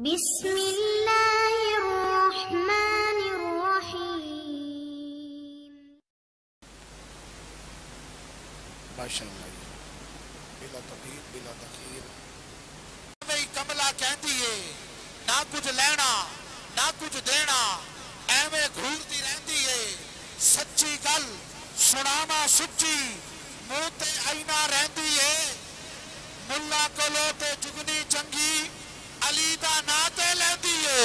بسم اللہ الرحمن الرحیم. ماشاءاللہ بلا تقیر بلا تقیر. کملا کہندی ہے نہ کچھ لینا نہ کچھ دینا ایویں گھورتی رہندی ہے سچی گل سنانا سچی منہ تے آئینہ رہندی ہے ملا کولو تے جگنی چنگی علی دا نا تے لیندی ہے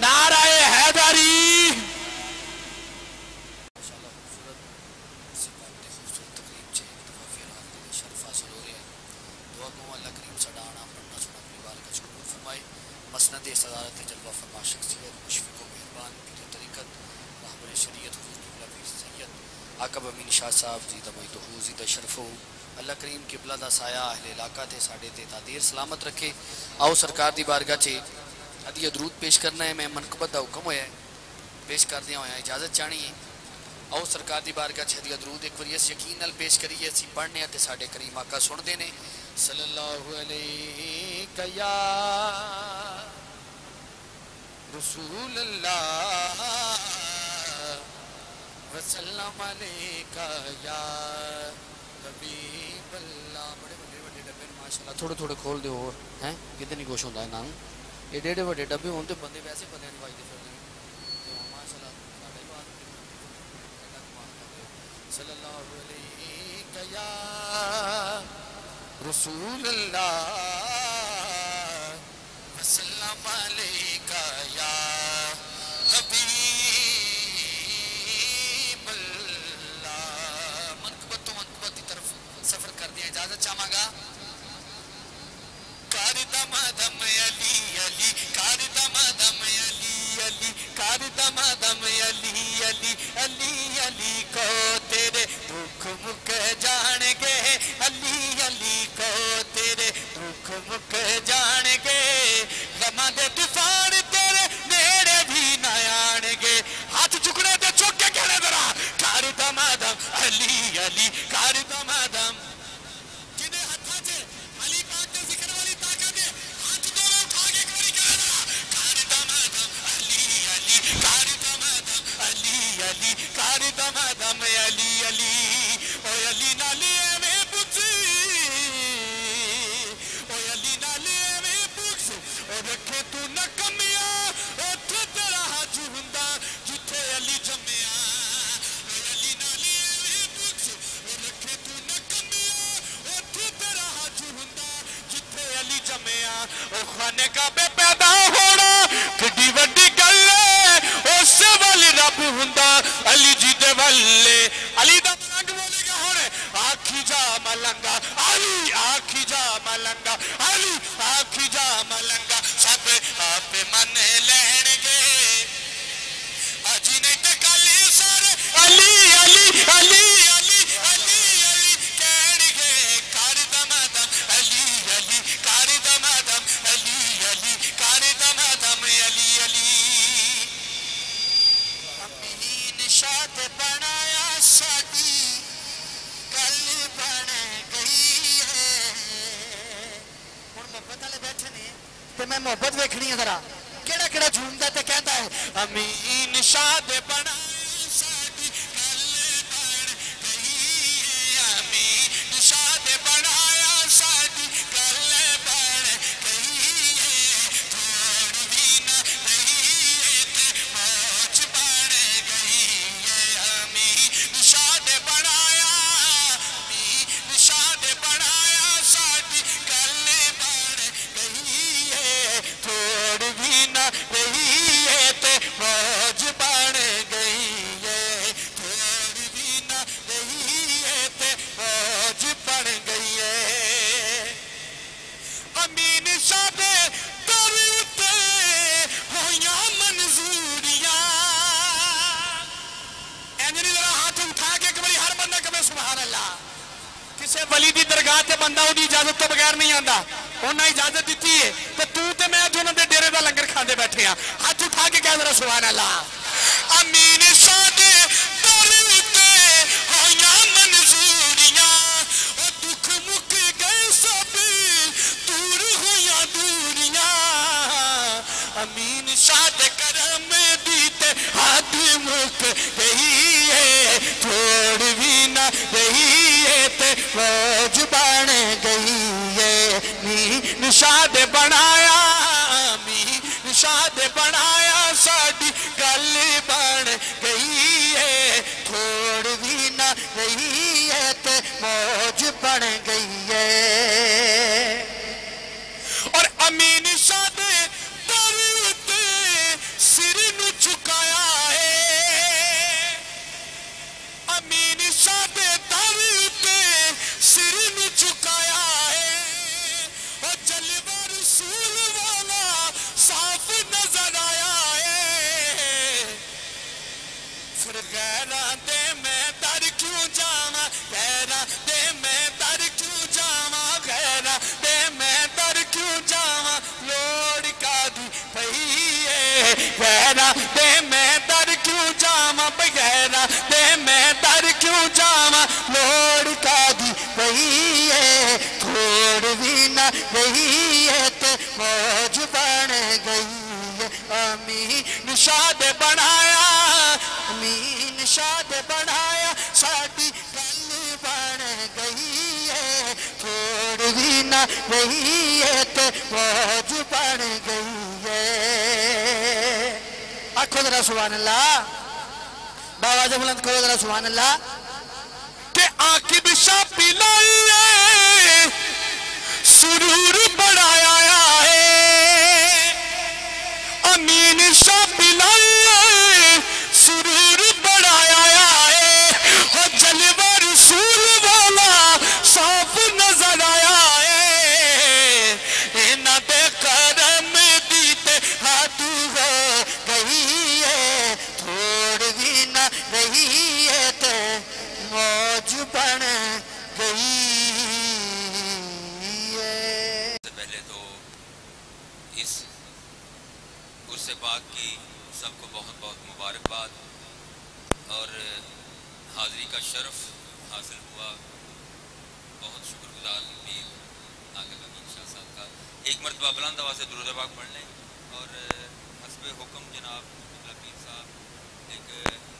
نعرہ حیدری. مسند صدارت جلوہ فرما شخصیت مشفق و مہربان پیر طریقت رہبر شریعت حضور قبلہ پیر سید عاقب امین شاہ صاحب زیدہ مجدہو زیدہ شرفو اللہ کریم قبلہ دا سایہ اہل علاقہ تے ساڑے تے تعدیر سلامت رکھے. آؤ سرکار دی بارگاہ چھے عدیہ درود پیش کرنا ہے. میں منقبت دا حکم ہویا ہے پیش کر دیا ہویا ہے اجازت چاہنی ہے. آؤ سرکار دی بارگاہ چھے عدیہ درود ایک وریس یقین نل پیش کریے سی پڑھنے تے ساڑے کریم آقا سن دینے صلی اللہ علیہ یا رسول اللہ وسلم علیکہ یا حبیب اللہ. بڑے بڑے بڑے ڈبے ماشاءاللہ تھوڑے تھوڑے کھول دے اور ہیں کتنی گوش ہوندہ ہے نام یہ ڈیڑے بڑے ڈبے ہوندے بندے ویسے پتہ نہیں بائی دے پھر دیں ماشاءاللہ ساڑھے بات صلی اللہ علیہ یا رسول اللہ وسلم علیکہ یا حبیب اللہ. منقبت تو منقبت کی طرف سفر کر دیا اجازت چاہاں گا. کار دم دم علی علی کار دم دم علی علی کار دم دم علی علی علی علی کو تیرے دکھ مک جان گے علی علی کو تیرے دکھ مک جان گے غماں دے طوفان تیرے نیڑے بھی نہ آن گے. ہاتھ چکنے دے چک کے کہنے ذرا کار دم دم علی علی کار دم دم جنہیں ہتھا چھے علی پاک دے ذکر والی طاقت ہے ہاتھ دونوں اٹھا کے کوئی کہنے ذرا کار دم دم علی علی کار دم دم علی علی کار دم دم علی علی او علی نالی میں پوچھی او علی نالی میں پوچھ او رکھے تو نہ کمیا اتھے تیرا حج ہندہ جتھے علی جمعیا او علی نالی میں پوچھ او رکھے تو نہ کمیا اتھے تیرا حج ہندہ جتھے علی جمعیا. او خانے کعبے پیدا ہونا کڈی وڈی گل ہے اس سے والی رب ہندہ علی جی دے والے علی دا ملنگ بولے گا ہونے آکھی جا ملنگا علی آکھی جا ملنگا علی آکھی جا ملنگا سب آپ من لین گے آجی نہیں تکالی سارے علی علی علی علی علی علی کہن گے کار دم دم علی علی کار دم دم علی علی کار دم دم علی علی. امین شاد بنایا ساڈی گل بن گئی ہے. ہن محبت والے بیٹھے نے تے میں محبت ویکھنی ہے ذرا کیڑا کیڑا جھومدا تے کہندا ہے امین شاد بنایا ساڈی گل بن گئی ہے امین شاد بنایا ساڈی گل بن گئی ہے تھوڑی بھی نہ رہی تے موج بن گئی ہے امین شاد بنایا نشاد بنایا ساڈی گل بن گئی ہے تھوڑ بھی نہ رہی ہے تے موج بن گئی ہے تھوڑ بھی نہ رہی ہے تے موج بن گئی ہے. امین شاد در تے ہویاں منظوریاں اینجنی ذرا ہاتھ اٹھا کے ایک باری ہر بندہ کہے سبحان اللہ. کسے ولی دی درگاہ تے بندہ انہی اجازت تو بغیر نہیں آندا انہاں اجازت دیتی ہے تو تے میں جو انہاں دے ڈیرے دا لنگر کھاندے بیٹھے ہیں ہاتھ اٹھا کے کہہ ذرا سبحان اللہ. امین شاد در تے ہویاں منظوریاں او دکھ مک گئے سب دور ہویاں دوریاں نشاد کرم دیتے حد مک گئی ہے تھوڑ بھی نہ رہی ہے تے موج بن گئی ہے نشاد بنایا نشاد بنایا ساڈی گل بن گئی ہے تھوڑ بھی نہ رہی ہے تے موج بن گئی ہے اور امین شاہ دے در تے سر نو چکایا ہے امین شاہ دے در تے سر نو چکایا ہے اور جلوہ رسول والا صاف نظر آیا ہے پھر غیران دے میں در کیوں جاواں غیران دے میں در کیوں جاواں غیران دے میں در کیوں جاواں لوڑ کا دی پئی ہے غیران دے میں در کیوں جاواں غیران دے میں در کیوں جاواں لوڑ کا دی پئی ہے تھوڑ بھی نہ رہی ہے تے موج بن گئی ہے امین شاد بنایا امین شاد بنایا ساڈی گل بن گئی ہے تھوڑ بھی نہ رہی ہے تے موج بن گئی ہے آکھو ذرا سبحان اللہ باواز بلند کرو ذرا سبحان اللہ کہ عاقب شاہ پلائے سرور بڑھایا ہے امین شاہ پلائے سرور بڑھایا ہے اور جلوہ رسول والا صاف نظر آیا ہے انہاں دے کرم دیتے حد ہو گئی ہے تھوڑ بھی نہ رہی ہے تے موج بن گئی ہے پہلے تو اس عرس پاک کی سب کو بہت بہت مبارکباد اور حاضری کا شرف حاصل ہوا بہت شکر گزار پیر عاقب امین شاہ صاحب کا ایک مرتبہ بلند آواز سے درود پاک پڑھ لیں اور حسب حکم جناب پیر صاحب ایک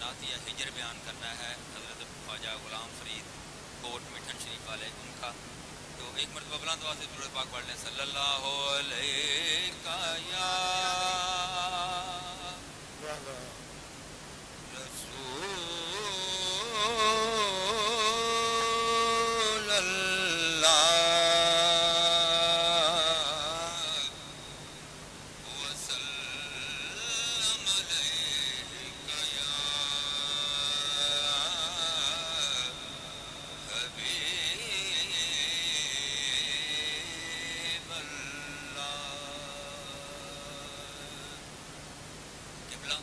نعتیہ ہجر بیان کرنا ہے حضرت خواجہ غلام فرید کوٹ مٹھن شریف والے ان کا تو ایک مرتبہ بلند آواز سے درود پاک پڑھ لیں صلی اللہ علیہ یا رسول اللہ وسلم علیک یا حبیب اللہ قبلہ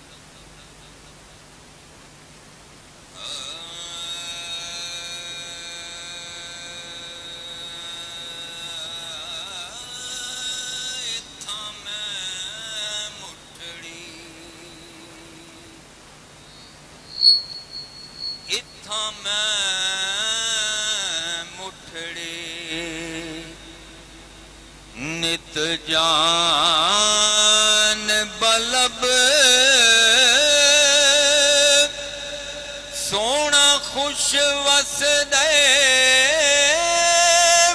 نت جان بلب سونا خوش وس دے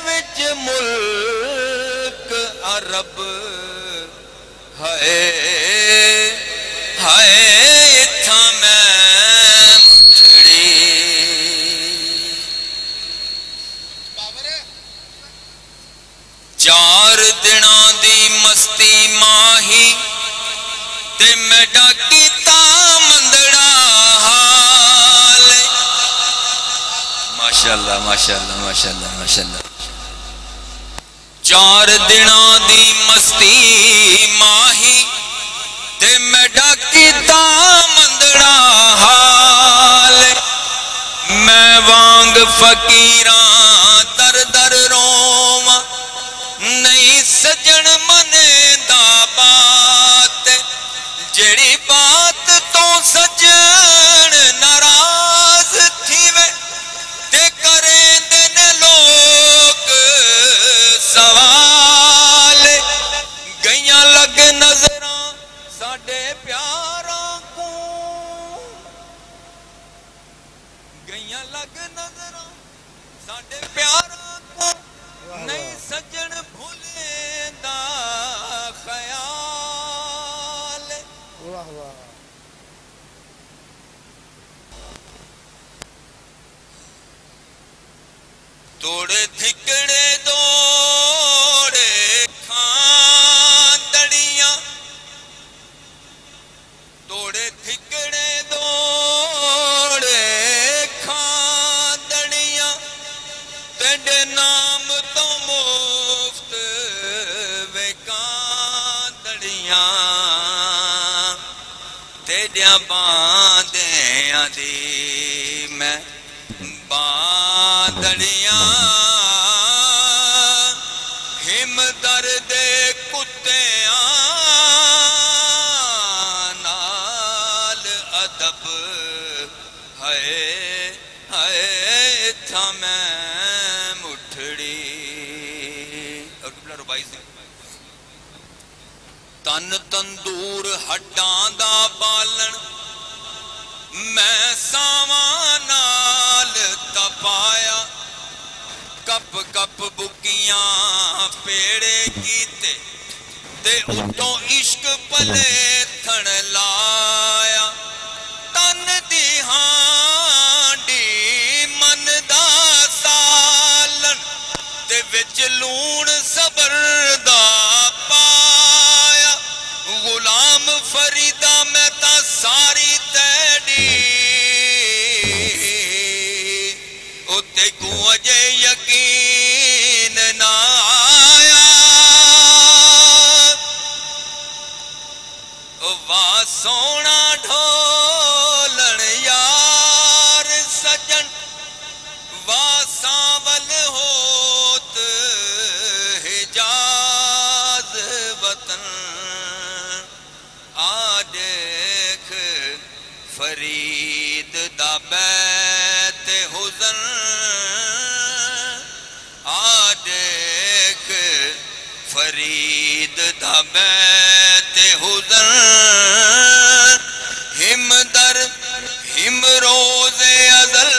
وچ ملک عرب ہائے ہائے اتھاں میں مٹھڑی چار دناں دی مستی ماہی تے میں ڈاکی تا مندڑا حال ماشاءاللہ ماشاءاللہ ماشاءاللہ ماشاءاللہ چار دناں دی مستی ماہی تے میں ڈاکی تا مندڑا حال میں وانگ فقیراں در در روواں نہیں سجن منے دا بات جڑی بات تو سجن ناراض تھی وے تے کریں دن لوگ سوال گئیاں لگ نظراں توڑے دھکڑے دوڑے کھاندڑیاں توڑے دھکڑے دوڑے کھاندڑیاں تیرے نام تو مفت وکاندڑیاں تیریاں باندیاں دی میں باندڑیاں ہم درد کتیاں نال ادب ہے تھا میں مٹھڑی اور قبلہ ربائی سے تن تندور ہڈاں دا بالن میں ساواں نال تپایا کپ کپ بکیاں پیڑے کیتے تے اتوں عشق پلے تھن لایا تن دی ہانڈی من دا سالن تے وچ لون صبر دا پایا غلام فریدہ میں تا ساری تیڑی اتے کو اجے یقین نہ آیا واہ سونا ڈھولن یار سجن واہ ساول ہوت حجاز وطن آ دیکھ فرید دا بیت حزن آ دیکھ فرید دا بیت حزن ہم در ہم روز ازل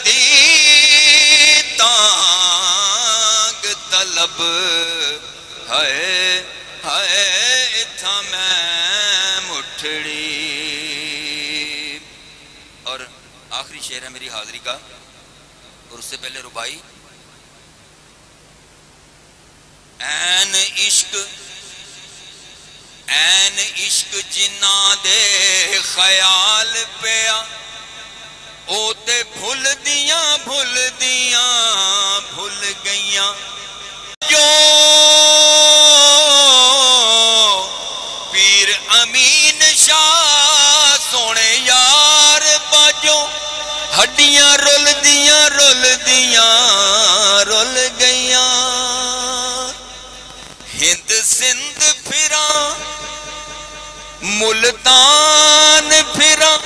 دی تانگ طلب ہے تھا میں مٹھڑی اور آخری شعر ہے میری حاضری کا اور اس سے پہلے ربائی این عشق جنہ دے خیال پیا او تے بھول دیاں بھول گئیاں جو پیر امین شاہ سونے یار باجو ہڈیاں رول گئیاں ہند سندھ پھراں ملتان پھراں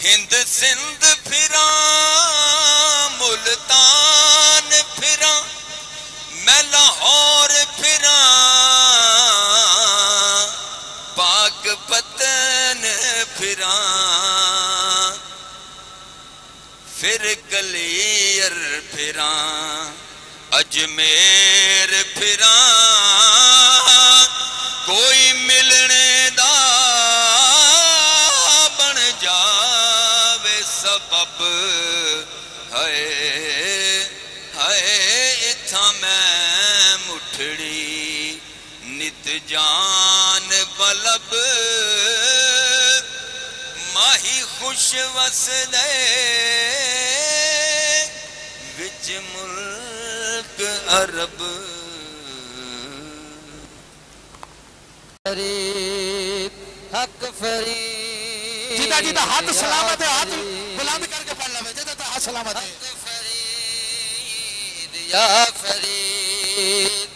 ہند سندھ پھراں ملتان پھراں میں لاہور پھراں پاک پتن پھراں پھر کلیر پھراں اجمیر پھراں کوئی ملنے دا بن جاوے سبب ہے اتھا میں مٹھڑی نت جان بلب ماہی خوش وس دے وچ ملک عرب حق فرید جیتا ہاتھ سلامت ہے ہاتھ بلند کر کے پڑھ لے جیتا ہاتھ سلامت ہے حق فرید یا فرید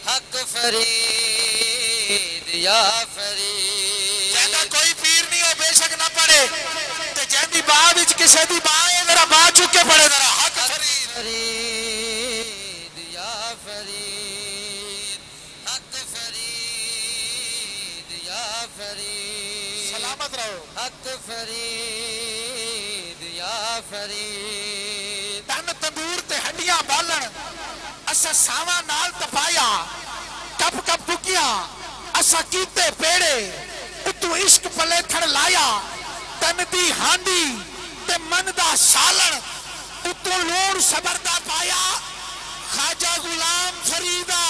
حق فرید یا فرید جیتا کوئی پیر نہیں ہو بے شک نہ پڑھے تے جیندی باہ وچ کسے دی باہ ہے ذرا باہ چک کے پڑھے ذرا حق فرید فرید یا فرید حق فرید یا فرید سلامت رہو حق فرید یا فرید تن تندور تے ہڈیاں بالن اسا ساواں نال تپایا کپ کپ بکیاں اسا کیتے پیڑے اتو عشق پلے تھڑ لایا تن دی ہاندی تے من دا سالن اتو لون صبر دا پایا خواجہ غلام فریدا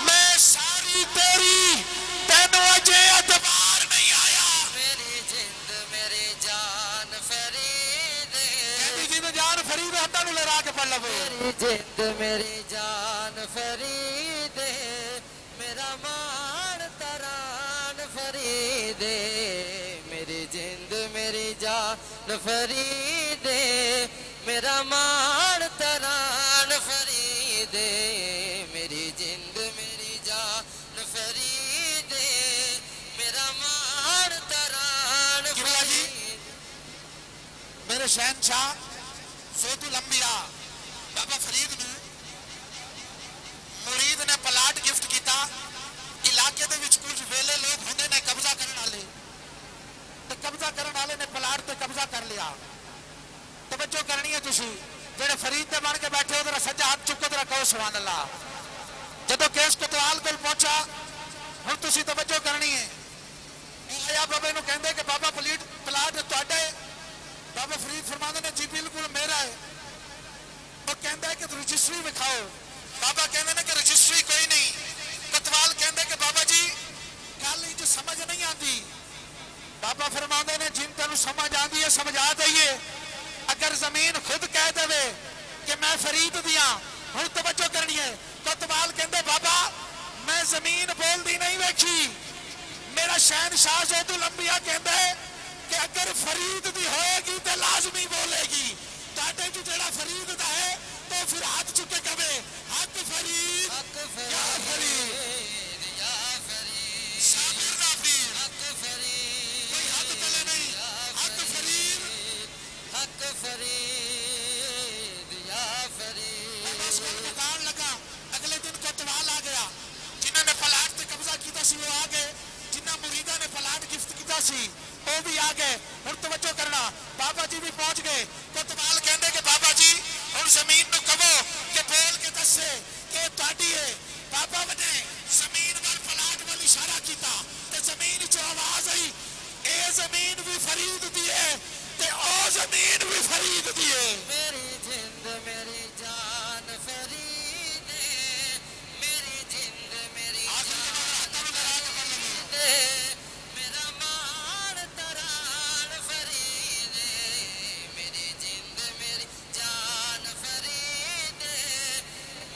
میں ساری تیری تینوں اجے اتبار نہیں آیا میری جند میری جان فرید کہتی جی جان فرید ہاتھا نو لے کے پڑھ لو میری جند میری جان فرید میرا مان تران فرید میری جند میری جان فرید میرا مان تران فرید میری جند میری جان فرید میرا مان تران فرید میرے شہنشاہ سید الانبیاء بابا فرید نے مرید نے پلاٹ گفٹ کیتا علاقے دے وچ کچھ ویلے لوگ ہوندے نے قبضہ کرن والے تے قبضہ کرن والے نے پلاٹ تے قبضہ کر لیا توجہ کرنی ہے تسی جڑے فرید تے بن کے بیٹھے ہو ذرا سجا ہاتھ چکو ذرا کہو سبحان اللہ جدوں کیس کوتوال کول پہنچا ہن تسی توجہ کرنی ہے آیا بابے نو کہندے کہ بابا پلاٹ تہاڈا ہے بابا فرید فرماندے نے جی بالکل میرا ہے وہ کہندا ہے کہ رجسٹری دکھاؤ بابا کہندے نے کہ رجسٹری کوئی نہیں کوتوال کہندے کہ بابا جی گل جو سمجھ نہیں آندی بابا فرماندے نے جن تینوں سمجھ آندی ہے سمجھا دئیے اگر زمین خود کہہ دے کہ میں فرید دیاں ہن توجہ کرنی ہے کوتوال کہندے بابا میں زمین بول دی نہیں ویکھی میرا شہنشاہ سید الانبیاء کہندا ہے کہ اگر فرید دی ہوئے گی تے لازمی بولے گی تاٹے جو جڑا فرید دا ہے تو پھر ہاتھ چکے کبے حق فرید یا فرید یا فرید صابر نافیر حق فرید کوئی ہاتھ تلے نہیں حق فرید حق فرید یا فرید بس کو مکان لگا اگلے دن کوتوال آ گیا جنہوں نے پلاٹ تے قبضہ کیتا سی وہ آ گئے جنہ مریدہ نے پلاٹ گفت کیتا سی وہ بھی آ گئے ہن توجہ کرنا بابا جی بھی پہنچ گئے کوتوال کہندے کہ بابا جی ہن زمین نو کہو کہ بول کے دسے کہ تہاڈی ہے بابا نے زمین ور پلاٹ وال اشارہ کیتا تے زمین چ آواز آئی اے زمین بھی فرید دی ہے تے او زمین بھی فرید دی ہے میری جند میری جان فرید میری جند میری جان فرید میرا مان تران فرید میری جند میری جان فرید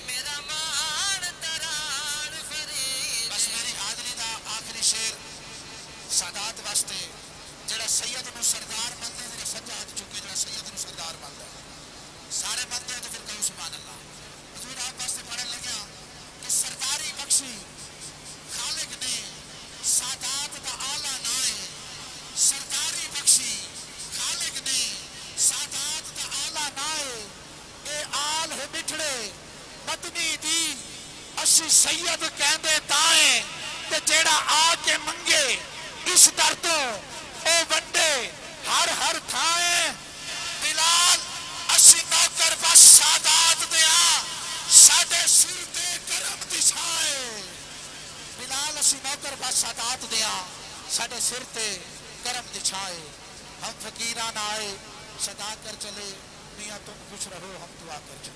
میرا مان تران فرید بس میری حاضری دا آخری شیر سادات واسطے جڑا سید نو سردار مندے ذرا سجا ہاتھ چکے جڑا سید نو سردار مندے سارے مندے تو پھر کہو سبحان اللہ حضور آپ واسطے پڑھن لگیا کہ سرداری بخشی خالق نے سادات دا آلہ نائے سرداری بخشی خالق نے سادات دا آلہ نائے اے آل ہے مٹھڑے مدنی دی اسی سید کہندے تائیں تے جیڑا آ کے منگے اس در تو او ونڈے ہر تھائیں بلال اسی نوکر بس سادات دیا ساڑے سر تے کرم دشائے بلال اسی نوکر بس سادات دیا ساڑے سر تے کرم دچھائے ہم فقیران آئے صدا کر چلے میاں تم خوش رہو ہم دعا کر چلے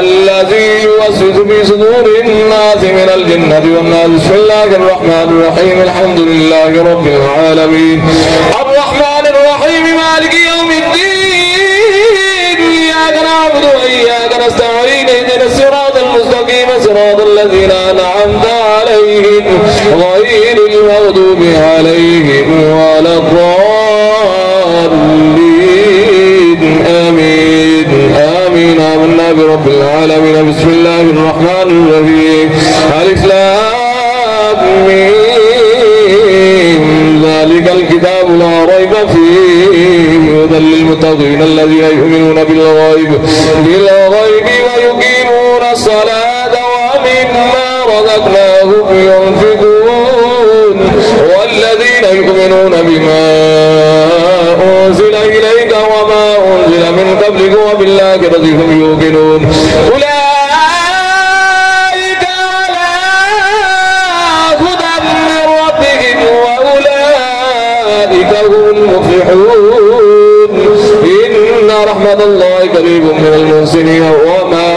الذي يوسوس في صدور الناس من الجنة والناس. بسم الله الرحمن الرحيم. الحمد لله رب العالمين الرحمن الرحيم مالك يوم الدين إياك نعبد وإياك نستعين اهدنا الصراط المستقيم صراط الذين أنعمت عليهم غير المغضوب عليهم ولا الضالين آمين آمين. آمنا برب العالمين. بسم الله الرحمن الرحيم. ألف لام ميم ذلك الكتاب لا ريب فيه هدى للمتقين الذين يؤمنون بالغيب ويقيمون الصلاة ومما رزقناهم ينفقون والذين يؤمنون بما أنزل إليك وما أنزل من قبلك وبالآخرة هم يوقنون. أولئك على هدى من ربهم وأولئك هم المفلحون. إن رحمة الله قريب من المحسنين وما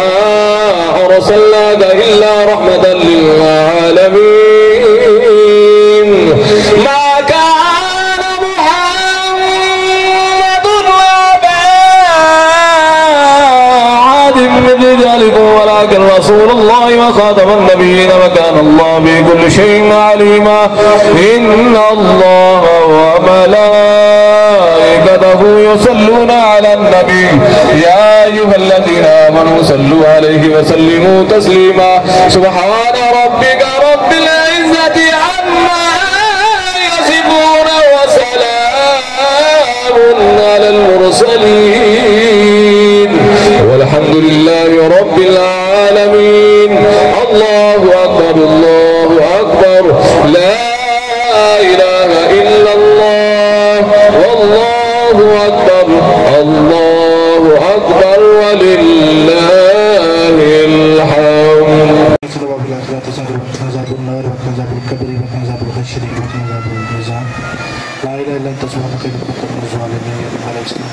أرسلناك إلا رحمة للعالمين. ما كان محمد أبا أحد من رجالكم ولكن رسول الله وخاتم النبيين وكان الله بكل شيء عليما. إن الله وملائكته يصلون على النبي يا أيها الذين آمنوا صلوا عليه وسلموا تسليما سبحان ربك رب العزة عما يصفون وسلام على المرسلين والحمد لله رب العالمين الله أكبر الله أكبر لا إله إلا الله والله أكبر الله أكبر ولله الحمد لا إله إلا أنت سبحانك إني كنت من الظالمين عليه السلام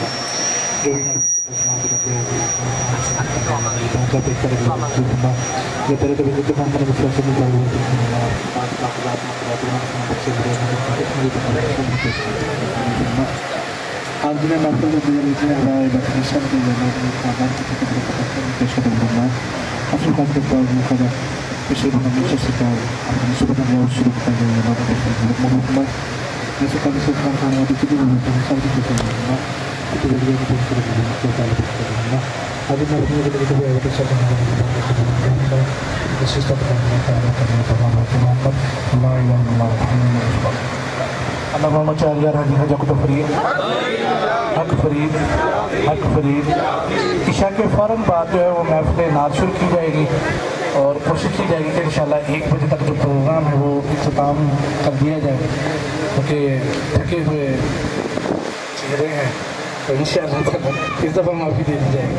عشاء کے فوراً بعد جو ہے وہ محفل نعت شروع کی جائے گی اور کوشش کی جائے گی کہ انشاءاللہ 1 بجے تک جو پروگرام ہے وہ اختتام کر دیا جائے کیونکہ تھکے ہوئے چہرے ہیں تو انشاءاللہ اس دفعہ معافی دے دی جائے گی.